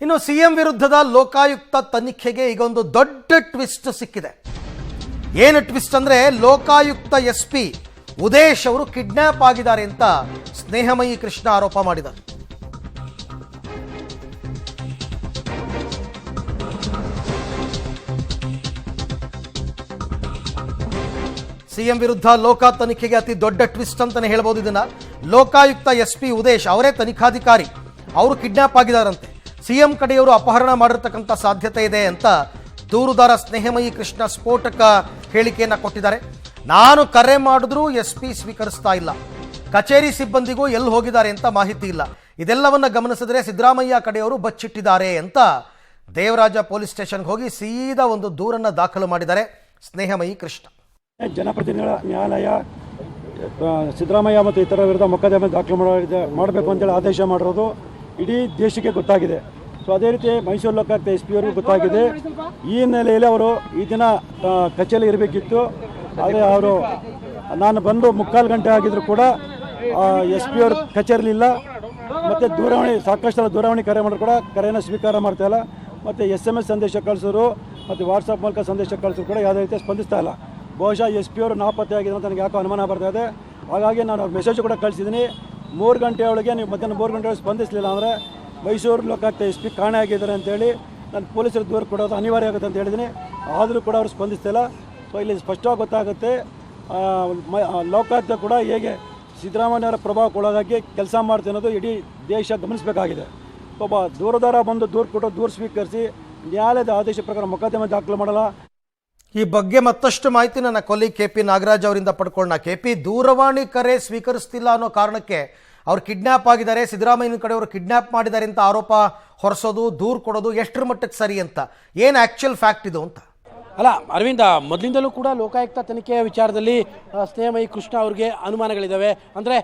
ಇನ್ನು ಸಿಎಂ ವಿರುದ್ಧದ ಲೋಕಾಯುಕ್ತ ತನಿಖೆಗೆ ಈಗ ಒಂದು ದೊಡ್ಡ ಟ್ವಿಸ್ಟ್ ಸಿಕ್ಕಿದೆ. ಏನು ಟ್ವಿಸ್ಟ್ ಅಂದ್ರೆ ಲೋಕಾಯುಕ್ತ ಎಸ್ಪಿ ಉದೇಶ್ ಅವರು ಕಿಡ್ನಾಪ್ ಆಗಿದ್ದಾರೆ ಅಂತ ಸ್ನೇಹಮಯಿ ಕೃಷ್ಣ ಆರೋಪ ಮಾಡಿದ್ದಾರೆ. ಸಿಎಂ ವಿರುದ್ಧ ಲೋಕ ತನಿಖೆಗೆ ಅತಿ ದೊಡ್ಡ ಟ್ವಿಸ್ಟ್ ಅಂತಾನೆ ಹೇಳ್ಬೋದು ಇದನ್ನ. ಲೋಕಾಯುಕ್ತ ಎಸ್ಪಿ ಉದೇಶ್ ಅವರೇ ತನಿಖಾಧಿಕಾರಿ, ಅವರು ಕಿಡ್ನಾಪ್ ಆಗಿದ್ದಾರಂತೆ. ಸಿಎಂ ಕಡೆಯವರು ಅಪಹರಣ ಮಾಡಿರ್ತಕ್ಕಂಥ ಸಾಧ್ಯತೆ ಇದೆ ಅಂತ ದೂರುದಾರ ಸ್ನೇಹಮಯಿ ಕೃಷ್ಣ ಸ್ಫೋಟಕ ಹೇಳಿಕೆಯನ್ನು ಕೊಟ್ಟಿದ್ದಾರೆ. ನಾನು ಕರೆ ಮಾಡಿದ್ರೂ ಎಸ್ಪಿ ಸ್ವೀಕರಿಸ್ತಾ ಇಲ್ಲ, ಕಚೇರಿ ಸಿಬ್ಬಂದಿಗೂ ಎಲ್ಲಿ ಹೋಗಿದ್ದಾರೆ ಅಂತ ಮಾಹಿತಿ ಇಲ್ಲ. ಇದೆಲ್ಲವನ್ನ ಗಮನಿಸಿದ್ರೆ ಸಿದ್ದರಾಮಯ್ಯ ಕಡೆಯವರು ಬಚ್ಚಿಟ್ಟಿದ್ದಾರೆ ಅಂತ ದೇವರಾಜ ಪೊಲೀಸ್ ಸ್ಟೇಷನ್ಗೆ ಹೋಗಿ ಸೀದಾ ಒಂದು ದೂರನ್ನು ದಾಖಲು ಮಾಡಿದ್ದಾರೆ ಸ್ನೇಹಮಯಿ ಕೃಷ್ಣ. ಜನಪ್ರತಿನಿಧಿಗಳ ನ್ಯಾಯಾಲಯ ಸಿದ್ದರಾಮಯ್ಯ ಮತ್ತು ಇತರ ವಿರುದ್ಧ ಮೊಕದ್ದಮೆ ದಾಖಲು ಮಾಡಬೇಕು ಅಂತೇಳಿ ಆದೇಶ ಮಾಡಿರೋದು ಇಡೀ ದೇಶಕ್ಕೆ ಗೊತ್ತಾಗಿದೆ. ಸೊ ಅದೇ ರೀತಿ ಮೈಸೂರು ಲೋಕಾಯುಕ್ತ ಎಸ್ ಪಿ ಅವರಿಗೂ ಗೊತ್ತಾಗಿದೆ. ಈ ಹಿನ್ನೆಲೆಯಲ್ಲಿ ಅವರು ಈ ದಿನ ಕಚೇರಿ ಇರಬೇಕಿತ್ತು. ಆದರೆ ಅವರು ನಾನು ಬಂದು 3/4 ಗಂಟೆ ಆಗಿದ್ರು ಕೂಡ ಎಸ್ ಪಿ ಅವರು ಕಚೇರಿಲಿಲ್ಲ. ಮತ್ತು ದೂರವಾಣಿ ಸಾಕಷ್ಟು ದೂರವಾಣಿ ಕರೆ ಮಾಡಿದ್ರು ಕೂಡ ಕರೆಯನ್ನು ಸ್ವೀಕಾರ ಮಾಡ್ತಾಯಿಲ್ಲ. ಮತ್ತು SMS ಸಂದೇಶ ಕಳಿಸೋರು ಮತ್ತು ವಾಟ್ಸಪ್ ಮೂಲಕ ಸಂದೇಶ ಕಳಿಸೋರು ಕೂಡ ಯಾವುದೇ ರೀತಿ ಸ್ಪಂದಿಸ್ತಾ ಇಲ್ಲ. ಬಹುಶಃ ಎಸ್ ಪಿ ಅವರು ನಾಪತ್ತೆ ಆಗಿದೆ ಅಂತ ನನಗೆ ಯಾಕೋ ಅನುಮಾನ ಬರ್ತಾ ಇದೆ. ಹಾಗಾಗಿ ನಾನು ಅವ್ರ ಮೆಸೇಜ್ ಕೂಡ ಕಳಿಸಿದ್ದೀನಿ. 3 ಗಂಟೆ ಒಳಗೆ ನೀವು ಮಧ್ಯಾಹ್ನ 3 ಗಂಟೆ ಒಳಗೆ ಸ್ಪಂದಿಸಲಿಲ್ಲ ಅಂದರೆ ಮೈಸೂರು ಲೋಕಾಯುಕ್ತ ಎಸ್ ಪಿ ಕಾಣೆ ಆಗಿದ್ದಾರೆ ಅಂತೇಳಿ ನಾನು ಪೊಲೀಸರು ದೂರ ಕೊಡೋದು ಅನಿವಾರ್ಯ ಆಗುತ್ತೆ ಅಂತ ಹೇಳಿದ್ದೀನಿ. ಆದರೂ ಕೂಡ ಅವರು ಸ್ಪಂದಿಸ್ತಿಲ್ಲ. ಸೊ ಇಲ್ಲಿ ಸ್ಪಷ್ಟವಾಗಿ ಗೊತ್ತಾಗುತ್ತೆ ಲೋಕಾಯುಕ್ತ ಕೂಡ ಹೇಗೆ ಸಿದ್ದರಾಮಯ್ಯವರ ಪ್ರಭಾವಕ್ಕೊಳಗಾಗಿ ಕೆಲಸ ಮಾಡ್ತೀನಿ ಅನ್ನೋದು ಇಡೀ ದೇಶ ಗಮನಿಸಬೇಕಾಗಿದೆ. ಒಬ್ಬ ದೂರದಾರ ಬಂದು ದೂರು ಕೊಟ್ಟು ದೂರು ಸ್ವೀಕರಿಸಿ ನ್ಯಾಯಾಲಯದ ಆದೇಶ ಪ್ರಕಾರ ಮೊಕದ್ದಮೆ ದಾಖಲು ಮಾಡಲ್ಲ. ಈ ಬಗ್ಗೆ ಮತ್ತಷ್ಟು ಮಾಹಿತಿ ನನ್ನ ಕೊಲೀಗ್ KP ನಾಗರಾಜ್ ಅವರಿಂದ ಪಡ್ಕೊಳ್ಳೋಣ. KP, ದೂರವಾಣಿ ಕರೆ ಸ್ವೀಕರಿಸ್ತಿಲ್ಲ ಅನ್ನೋ ಕಾರಣಕ್ಕೆ ಅವ್ರು ಕಿಡ್ನ್ಯಾಪ್ ಆಗಿದ್ದಾರೆ, ಸಿದ್ದರಾಮಯ್ಯನ ಕಡೆಯವರು ಕಿಡ್ನ್ಯಾಪ್ ಮಾಡಿದ್ದಾರೆ ಅಂತ ಆರೋಪ ಹೊರಿಸೋದು, ದೂರು ಕೊಡೋದು ಎಷ್ಟರ ಮಟ್ಟಕ್ಕೆ ಸರಿ ಅಂತ, ಏನು ಆ್ಯಕ್ಚುಯಲ್ ಫ್ಯಾಕ್ಟ್ ಇದು ಅಂತ? ಅಲ್ಲ ಅರವಿಂದ, ಮೊದಲಿಂದಲೂ ಕೂಡ ಲೋಕಾಯುಕ್ತ ತನಿಖೆಯ ವಿಚಾರದಲ್ಲಿ ಸ್ನೇಹಮಯಿ ಕೃಷ್ಣ ಅವ್ರಿಗೆ ಅನುಮಾನಗಳಿದ್ದಾವೆ. ಅಂದರೆ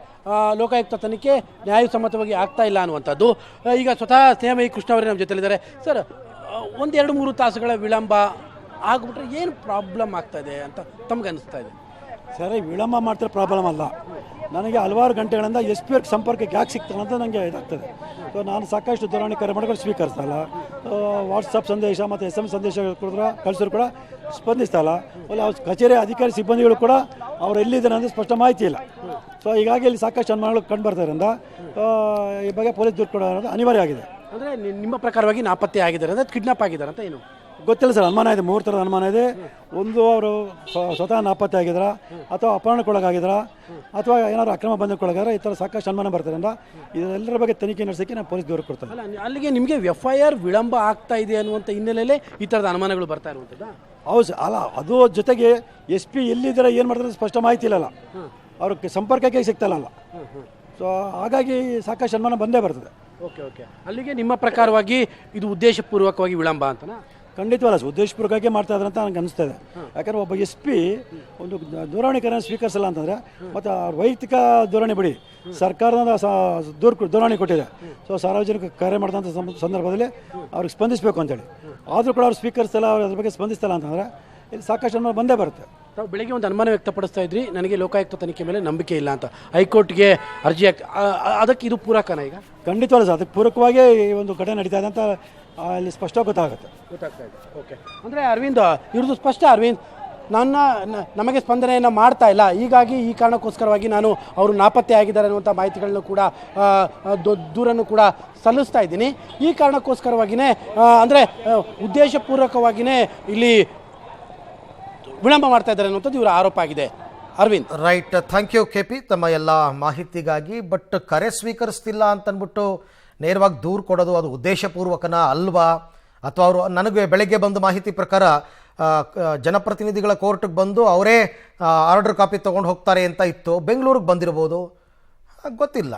ಲೋಕಾಯುಕ್ತ ತನಿಖೆ ನ್ಯಾಯಸಮ್ಮತವಾಗಿ ಆಗ್ತಾ ಇಲ್ಲ ಅನ್ನುವಂಥದ್ದು. ಈಗ ಸ್ವತಃ ಸ್ನೇಹಮಯಿ ಕೃಷ್ಣ ಅವರೇ ನಮ್ಮ ಜೊತೆಲಿದ್ದಾರೆ. ಸರ್, 1-2-3 ತಾಸುಗಳ ವಿಳಂಬ ಆಗ್ಬಿಟ್ರೆ ಏನು ಪ್ರಾಬ್ಲಮ್ ಆಗ್ತಾ ಇದೆ ಅಂತ ತಮ್ಗೆ ಅನಿಸ್ತಾ ಇದೆ? ಸರಿ, ವಿಳಂಬ ಮಾಡ್ತಿರೋ ಪ್ರಾಬ್ಲಮ್ ಅಲ್ಲ. ನನಗೆ ಹಲವಾರು ಗಂಟೆಗಳಿಂದ ಎಸ್ ಪಿ ಅವ್ರಿಗೆ ಸಂಪರ್ಕಕ್ಕೆ ಯಾಕೆ ಸಿಗ್ತಾನೆ ಅಂತ ನನಗೆ ಇದಾಗ್ತದೆ. ಸೊ ನಾನು ಸಾಕಷ್ಟು ದೂರವಾಣಿ ಕರೆ ಮಾಡಿಕೊಂಡು ಸ್ವೀಕರಿಸ್ತಾ ಇಲ್ಲ. ವಾಟ್ಸಪ್ ಸಂದೇಶ ಮತ್ತು SMS ಸಂದೇಶ ಕಳಿಸಿದ್ರು ಕೂಡ ಸ್ಪಂದಿಸ್ತಾ ಇಲ್ಲ. ಅವ್ರ ಕಚೇರಿ ಅಧಿಕಾರಿ ಸಿಬ್ಬಂದಿಗಳು ಕೂಡ ಅವ್ರು ಎಲ್ಲಿದ್ದಾರೆ ಅಂದರೆ ಸ್ಪಷ್ಟ ಮಾಹಿತಿ ಇಲ್ಲ. ಸೊ ಹೀಗಾಗಿ ಇಲ್ಲಿ ಸಾಕಷ್ಟು ಅನುಮಾನಗಳು ಕಂಡು ಬರ್ತಾ ಇರೋದ್ರಿಂದ ಈ ಬಗ್ಗೆ ಪೊಲೀಸ್ ದೂರು ಕೊಡೋದು ಅನಿವಾರ್ಯ ಆಗಿದೆ. ಅಂದರೆ ನಿಮ್ಮ ಪ್ರಕಾರವಾಗಿ ನಾಪತ್ತೆ ಆಗಿದ್ದಾರೆ ಅಂದರೆ ಕಿಡ್ನಾಪ್ ಆಗಿದ್ದಾರೆ ಅಂತ ಏನು ಗೊತ್ತಿಲ್ಲ ಸರ್. ಅನುಮಾನ ಇದೆ, 3 ಥರದ ಅನುಮಾನ ಇದೆ. ಒಂದು, ಅವರು ಸ್ವತಃ ನಾಪತ್ತೆ ಆಗಿದ್ರ, ಅಥವಾ ಅಪಹರಣಕ್ಕೊಳಗಾಗಿದ್ರ, ಅಥವಾ ಏನಾದ್ರು ಅಕ್ರಮ ಬಂಧಕ್ಕೊಳಗಾದ್ರೆ, ಈ ಥರ ಸಾಕಷ್ಟು ಅನುಮಾನ ಬರ್ತಾರಿಂದ ಇದೆಲ್ಲರ ಬಗ್ಗೆ ತನಿಖೆ ನಡೆಸೋಕ್ಕೆ ನಾನು ಪೊಲೀಸ್ ದೂರ ಕೊಡ್ತೇನೆ. ಅಲ್ಲ, ಅಲ್ಲಿಗೆ ನಿಮಗೆ FIR ವಿಳಂಬ ಆಗ್ತಾ ಇದೆ ಅನ್ನುವಂಥ ಹಿನ್ನೆಲೆಯಲ್ಲೇ ಈ ಥರದ ಅನುಮಾನಗಳು ಬರ್ತಾ ಇರುವಂಥದ್ದು? ಹೌದು ಅಲ್ಲ, ಅದು ಜೊತೆಗೆ ಎಸ್ ಪಿ ಎಲ್ಲಿದ್ದಾರೆ ಏನು ಮಾಡ್ತಾರೆ ಸ್ಪಷ್ಟ ಮಾಹಿತಿ ಇಲ್ಲಲ್ಲ, ಅವ್ರಿಗೆ ಸಂಪರ್ಕಕ್ಕೆ ಸಿಗ್ತಲ್ಲ. ಸೊ ಹಾಗಾಗಿ ಸಾಕಷ್ಟು ಅನುಮಾನ ಬಂದೇ ಬರ್ತದೆ. ಓಕೆ, ಅಲ್ಲಿಗೆ ನಿಮ್ಮ ಪ್ರಕಾರವಾಗಿ ಇದು ಉದ್ದೇಶಪೂರ್ವಕವಾಗಿ ವಿಳಂಬ ಅಂತನಾ? ಖಂಡಿತವಲ್ಲ, ಉದ್ದೇಶಪೂರ್ವಕವಾಗಿ ಮಾಡ್ತಾ ಇದ್ದಾರೆ ಅಂತ ನನಗೆ ಅನಿಸ್ತಾ ಇದೆ. ಯಾಕಂದರೆ ಒಬ್ಬ ಎಸ್ ಪಿ ಒಂದು ದೂರವಾಣಿ ಕರೆ ಸ್ವೀಕರಿಸಲ್ಲ ಅಂತಂದರೆ, ಮತ್ತು ಅವ್ರ ವೈಯಕ್ತಿಕ ದೂರವಾಣಿ ಬಿಡಿ, ಸರ್ಕಾರದ ದೂರವಾಣಿ ಕೊಟ್ಟಿದೆ. ಸೊ ಸಾರ್ವಜನಿಕ ಕರೆ ಮಾಡಿದಂಥ ಸಂದರ್ಭದಲ್ಲಿ ಅವ್ರಿಗೆ ಸ್ಪಂದಿಸಬೇಕು ಅಂತೇಳಿ, ಆದರೂ ಕೂಡ ಅವ್ರು ಸ್ವೀಕರಿಸಲ್ಲ, ಅವ್ರು ಅದ್ರ ಬಗ್ಗೆ ಸ್ಪಂದಿಸ್ತಲ್ಲ ಅಂತಂದರೆ ಇಲ್ಲಿ ಸಾಕಷ್ಟು ಅನುಮಾನ ಬಂದೇ ಬರುತ್ತೆ. ತಾವು ಬೆಳಗ್ಗೆ ಒಂದು ಅನುಮಾನ ವ್ಯಕ್ತಪಡಿಸ್ತಾ ಇದ್ರಿ, ನನಗೆ ಲೋಕಾಯುಕ್ತ ತನಿಖೆ ಮೇಲೆ ನಂಬಿಕೆ ಇಲ್ಲ ಅಂತ, ಹೈಕೋರ್ಟ್ಗೆ ಅರ್ಜಿ ಅದಕ್ಕೆ ಇದು ಪೂರಕನ? ಈಗ ಖಂಡಿತವಲ್ಲ ಸರ್, ಅದಕ್ಕೆ ಪೂರಕವಾಗಿ ಈ ಒಂದು ಘಟನೆ ನಡೀತಾ ಇದೆ ಅಂತ ಅಲ್ಲಿ ಸ್ಪಷ್ಟವಾಗಿ ಗೊತ್ತಾಗ್ತಾ ಇದೆ. ಓಕೆ, ಅಂದರೆ ಅರವಿಂದ್ ಇವ್ರದ್ದು ಸ್ಪಷ್ಟ, ಅರವಿಂದ್ ನಮಗೆ ಸ್ಪಂದನೆಯನ್ನು ಮಾಡ್ತಾ ಇಲ್ಲ, ಹೀಗಾಗಿ ಈ ಕಾರಣಕ್ಕೋಸ್ಕರವಾಗಿ ನಾನು ಅವರು ನಾಪತ್ತೆ ಆಗಿದ್ದಾರೆ ಅನ್ನುವಂಥ ಮಾಹಿತಿಗಳನ್ನು ಕೂಡ ದೂರನ್ನು ಕೂಡ ಸಲ್ಲಿಸ್ತಾ ಇದ್ದೀನಿ. ಈ ಕಾರಣಕ್ಕೋಸ್ಕರವಾಗಿಯೇ ಅಂದರೆ ಉದ್ದೇಶಪೂರ್ವಕವಾಗಿಯೇ ಇಲ್ಲಿ ವಿಳಂಬ ಮಾಡ್ತಾ ಇದ್ದಾರೆ ಅನ್ನುವಂಥದ್ದು ಇವರ ಆರೋಪ ಆಗಿದೆ. Arvind, right, thank you KP ತಮ್ಮ ಎಲ್ಲ ಮಾಹಿತಿಗಾಗಿ. ಬಟ್ ಕರೆ ಸ್ವೀಕರಿಸ್ತಿಲ್ಲ ಅಂತಂದ್ಬಿಟ್ಟು ನೇರವಾಗಿ ದೂರು ಕೊಡೋದು ಅದು ಉದ್ದೇಶಪೂರ್ವಕನ ಅಲ್ವಾ? ಅಥವಾ ಅವರು ನನಗೆ ಬೆಳಗ್ಗೆ ಬಂದ ಮಾಹಿತಿ ಪ್ರಕಾರ ಜನಪ್ರತಿನಿಧಿಗಳ ಕೋರ್ಟ್ಗೆ ಬಂದು ಅವರೇ ಆರ್ಡರ್ ಕಾಪಿ ತೊಗೊಂಡು ಹೋಗ್ತಾರೆ ಅಂತ ಇತ್ತು, ಬೆಂಗಳೂರಿಗೆ ಬಂದಿರ್ಬೋದು, ಗೊತ್ತಿಲ್ಲ.